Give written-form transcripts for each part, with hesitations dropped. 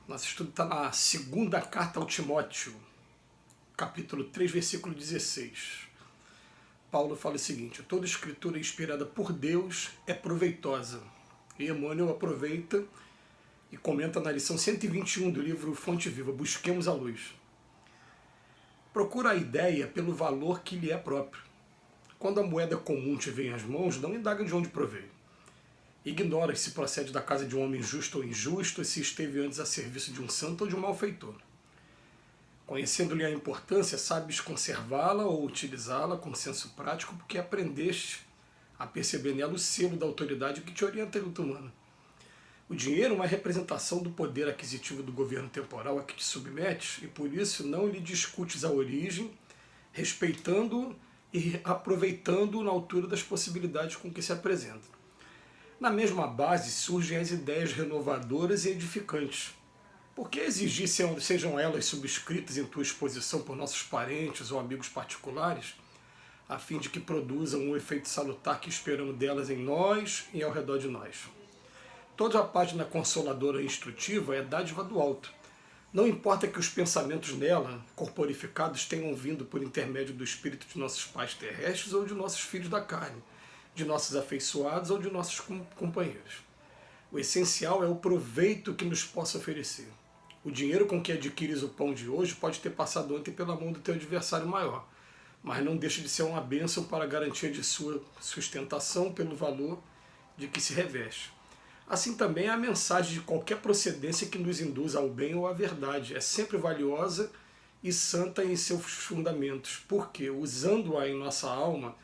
Nosso estudo está na segunda carta ao Timóteo, capítulo 3, versículo 16. Paulo fala o seguinte: toda escritura inspirada por Deus é proveitosa. E Emmanuel aproveita e comenta na lição 121 do livro Fonte Viva, Busquemos a Luz. Procura a ideia pelo valor que lhe é próprio. Quando a moeda comum te vem às mãos, não indaga de onde proveio. Ignora se procede da casa de um homem justo ou injusto, e se esteve antes a serviço de um santo ou de um malfeitor. Conhecendo-lhe a importância, sabes conservá-la ou utilizá-la com senso prático, porque aprendeste a perceber nela o selo da autoridade que te orienta a luta humana. O dinheiro é uma representação do poder aquisitivo do governo temporal a que te submetes, e por isso não lhe discutes a origem, respeitando-o e aproveitando-o na altura das possibilidades com que se apresenta. Na mesma base surgem as ideias renovadoras e edificantes. Por que exigir sejam elas subscritas em tua exposição por nossos parentes ou amigos particulares, a fim de que produzam um efeito salutar que esperamos delas em nós e ao redor de nós? Toda a página consoladora e instrutiva é dádiva do alto. Não importa que os pensamentos nela, corporificados, tenham vindo por intermédio do espírito de nossos pais terrestres ou de nossos filhos da carne, de nossos afeiçoados ou de nossos companheiros. O essencial é o proveito que nos possa oferecer. O dinheiro com que adquires o pão de hoje pode ter passado ontem pela mão do teu adversário maior, mas não deixa de ser uma bênção para a garantia de sua sustentação pelo valor de que se reveste. Assim também a mensagem de qualquer procedência que nos induza ao bem ou à verdade é sempre valiosa e santa em seus fundamentos, porque, usando-a em nossa alma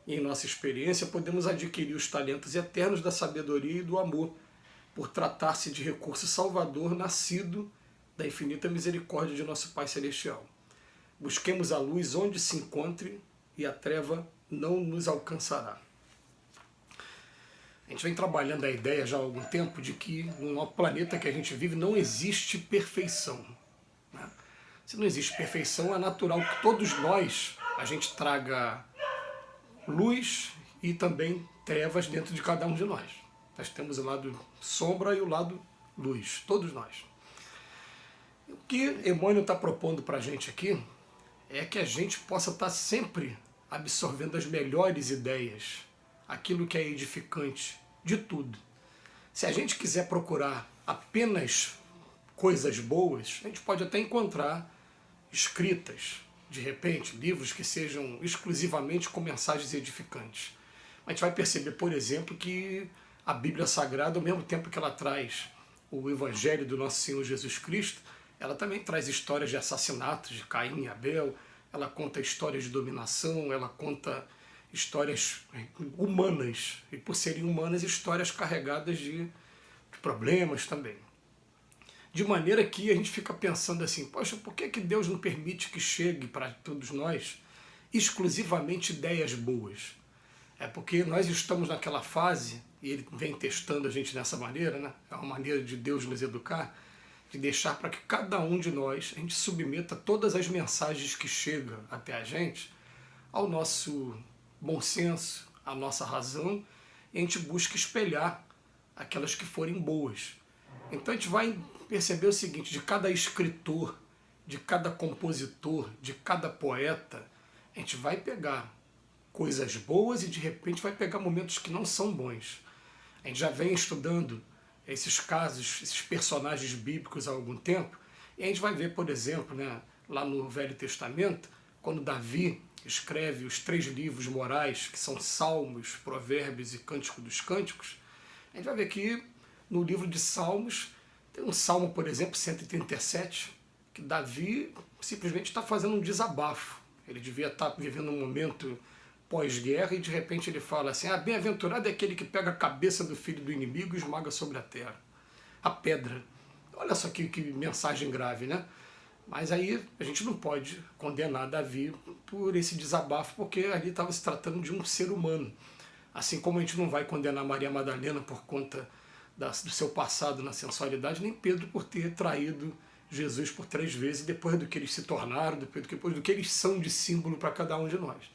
e em nossa experiência, podemos adquirir os talentos eternos da sabedoria e do amor, por tratar-se de recurso salvador nascido da infinita misericórdia de nosso Pai Celestial. Busquemos a luz onde se encontre e a treva não nos alcançará. A gente vem trabalhando a ideia já há algum tempo de que no planeta que a gente vive não existe perfeição, né? Se não existe perfeição, é natural que todos nós, a gente traga luz e também trevas dentro de cada um de nós. Nós temos o lado sombra e o lado luz, todos nós. O que Emmanuel está propondo para a gente aqui é que a gente possa estar sempre absorvendo as melhores ideias, aquilo que é edificante de tudo. Se a gente quiser procurar apenas coisas boas, a gente pode até encontrar escritas, de repente, livros que sejam exclusivamente com mensagens edificantes. A gente vai perceber, por exemplo, que a Bíblia Sagrada, ao mesmo tempo que ela traz o Evangelho do nosso Senhor Jesus Cristo, ela também traz histórias de assassinatos de Caim e Abel, ela conta histórias de dominação, ela conta histórias humanas, e por serem humanas, histórias carregadas de problemas também. De maneira que a gente fica pensando assim, poxa, por que Deus não permite que chegue para todos nós exclusivamente ideias boas? É porque nós estamos naquela fase, e Ele vem testando a gente dessa maneira, né? É uma maneira de Deus nos educar, de deixar para que cada um de nós, a gente submeta todas as mensagens que chegam até a gente ao nosso bom senso, à nossa razão, e a gente busca espelhar aquelas que forem boas. Então a gente vai perceber o seguinte: de cada escritor, de cada compositor, de cada poeta, a gente vai pegar coisas boas e de repente vai pegar momentos que não são bons. A gente já vem estudando esses casos, esses personagens bíblicos há algum tempo, e a gente vai ver, por exemplo, né, lá no Velho Testamento, quando Davi escreve os 3 livros morais, que são Salmos, Provérbios e Cântico dos Cânticos, a gente vai ver que no livro de Salmos tem um salmo, por exemplo, 137, que Davi simplesmente está fazendo um desabafo. Ele devia estar vivendo um momento pós-guerra e de repente ele fala assim: bem-aventurado é aquele que pega a cabeça do filho do inimigo e esmaga sobre a terra, a pedra. Olha só que mensagem grave, né? Mas aí a gente não pode condenar Davi por esse desabafo, porque ali estava se tratando de um ser humano. Assim como a gente não vai condenar Maria Madalena por conta do seu passado na sensualidade, nem Pedro por ter traído Jesus por 3 vezes, depois do que eles se tornaram, depois do que eles são de símbolo para cada um de nós.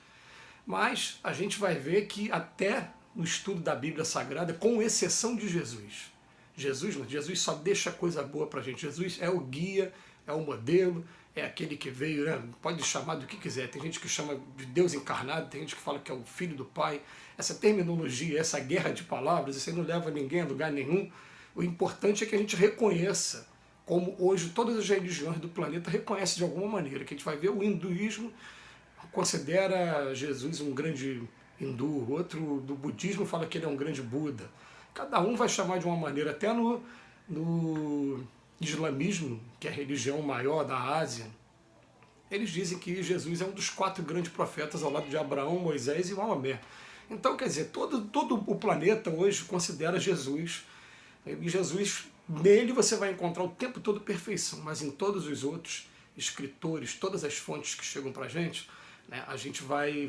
Mas a gente vai ver que até no estudo da Bíblia Sagrada, com exceção de Jesus, Jesus não. Jesus só deixa coisa boa para a gente. Jesus é o guia, é o modelo, é aquele que veio, né? Pode chamar do que quiser. Tem gente que chama de Deus encarnado, tem gente que fala que é o Filho do Pai. Essa terminologia, essa guerra de palavras, isso aí não leva ninguém a lugar nenhum. O importante é que a gente reconheça, como hoje todas as religiões do planeta reconhecem de alguma maneira, que a gente vai ver o hinduísmo considera Jesus um grande hindu, outro do budismo fala que ele é um grande Buda. Cada um vai chamar de uma maneira, até no islamismo, que é a religião maior da Ásia, eles dizem que Jesus é um dos 4 grandes profetas ao lado de Abraão, Moisés e Maomé. Então, quer dizer, todo o planeta hoje considera Jesus, e Jesus, nele você vai encontrar o tempo todo perfeição, mas em todos os outros escritores, todas as fontes que chegam para a gente, né, a gente vai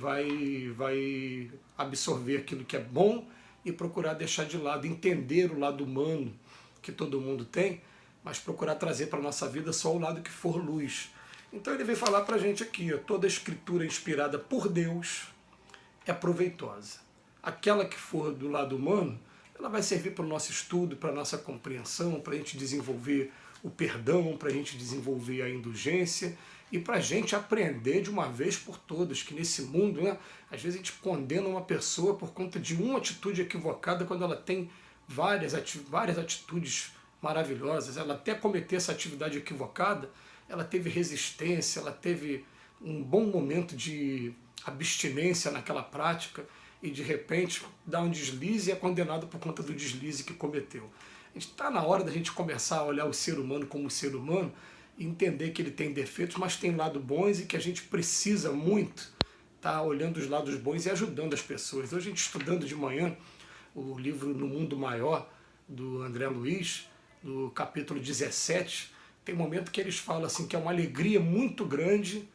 absorver aquilo que é bom e procurar deixar de lado, entender o lado humano que todo mundo tem, mas procurar trazer para a nossa vida só o lado que for luz. Então ele vem falar para a gente aqui, ó, toda escritura inspirada por Deus é proveitosa. Aquela que for do lado humano, ela vai servir para o nosso estudo, para a nossa compreensão, para a gente desenvolver o perdão, para a gente desenvolver a indulgência e para a gente aprender de uma vez por todas que nesse mundo, né, às vezes a gente condena uma pessoa por conta de uma atitude equivocada quando ela tem várias atitudes maravilhosas. Ela até cometer essa atividade equivocada, ela teve resistência, ela teve um bom momento de abstinência naquela prática e de repente dá um deslize e é condenado por conta do deslize que cometeu. Está na hora da gente começar a olhar o ser humano como ser humano e entender que ele tem defeitos, mas tem lados bons e que a gente precisa muito estar olhando os lados bons e ajudando as pessoas. Hoje a gente estudando de manhã o livro No Mundo Maior, do André Luiz, do capítulo 17, tem um momento que eles falam assim que é uma alegria muito grande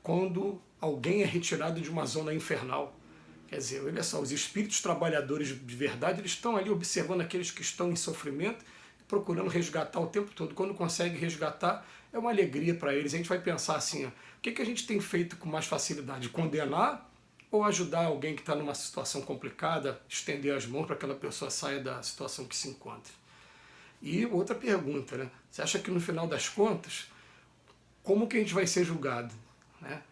quando alguém é retirado de uma zona infernal. Quer dizer, olha só, os espíritos trabalhadores de verdade, eles estão ali observando aqueles que estão em sofrimento, procurando resgatar o tempo todo. Quando consegue resgatar, é uma alegria para eles. A gente vai pensar assim, ó, o que a gente tem feito com mais facilidade? Condenar ou ajudar alguém que está numa situação complicada, estender as mãos para que aquela pessoa saia da situação que se encontra? E outra pergunta, né? Você acha que no final das contas, como que a gente vai ser julgado? Né?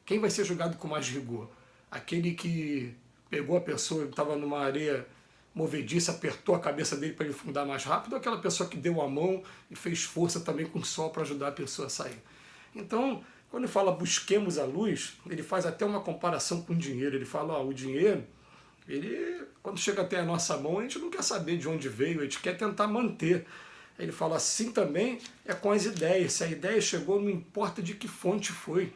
Quem vai ser julgado com mais rigor? Aquele que pegou a pessoa que estava numa areia movediça, apertou a cabeça dele para ele afundar mais rápido, ou aquela pessoa que deu a mão e fez força também com o sol para ajudar a pessoa a sair? Então, quando ele fala busquemos a luz, ele faz até uma comparação com o dinheiro. Ele fala, ó, o dinheiro, ele, quando chega até a nossa mão, a gente não quer saber de onde veio, a gente quer tentar manter. Ele fala assim também é com as ideias. Se a ideia chegou, não importa de que fonte foi.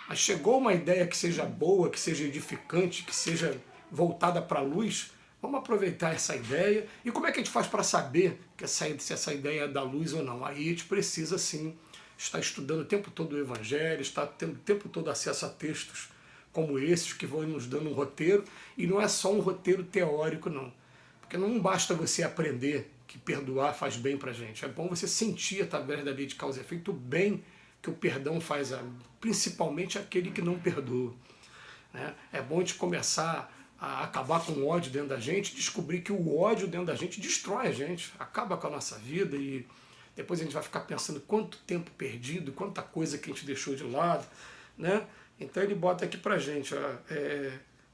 Mas chegou uma ideia que seja boa, que seja edificante, que seja voltada para a luz, vamos aproveitar essa ideia. E como é que a gente faz para saber que se essa ideia é da luz ou não? Aí a gente precisa, sim, estar estudando o tempo todo o Evangelho, estar tendo o tempo todo acesso a textos como esses, que vão nos dando um roteiro. E não é só um roteiro teórico, não. Porque não basta você aprender que perdoar faz bem para a gente. É bom você sentir, através da lei de causa e efeito, o bem que o perdão faz, principalmente aquele que não perdoa. Né? É bom a gente começar a acabar com o ódio dentro da gente, descobrir que o ódio dentro da gente destrói a gente, acaba com a nossa vida e depois a gente vai ficar pensando quanto tempo perdido, quanta coisa que a gente deixou de lado. Né? Então ele bota aqui pra gente, ó,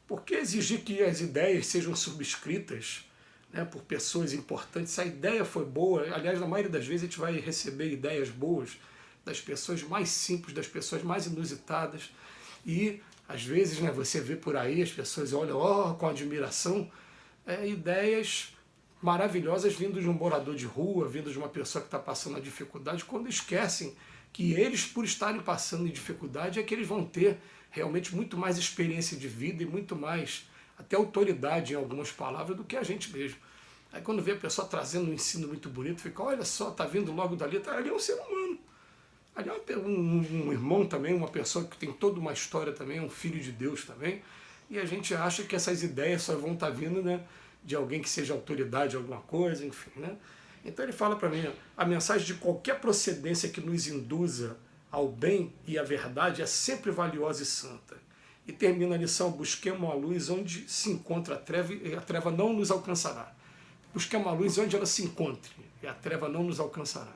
por que exigir que as ideias sejam subscritas, né, por pessoas importantes? Se a ideia foi boa, aliás, na maioria das vezes a gente vai receber ideias boas das pessoas mais simples, das pessoas mais inusitadas, e às vezes, né, você vê por aí, as pessoas olham com admiração, ideias maravilhosas vindas de um morador de rua, vindas de uma pessoa que está passando a dificuldade, quando esquecem que eles, por estarem passando em dificuldade, é que eles vão ter realmente muito mais experiência de vida e muito mais, até autoridade em algumas palavras, do que a gente mesmo. Aí quando vê a pessoa trazendo um ensino muito bonito, fica, olha só, está vindo logo dali, ali é um ser humano. Ali é um irmão também, uma pessoa que tem toda uma história também, um filho de Deus também, e a gente acha que essas ideias só vão estar vindo, né, de alguém que seja autoridade em alguma coisa, enfim. Né? Então ele fala para mim, a mensagem de qualquer procedência que nos induza ao bem e à verdade é sempre valiosa e santa. E termina a lição, busquemos a luz onde se encontra a treva e a treva não nos alcançará. busquemos a luz onde ela se encontre, e a treva não nos alcançará.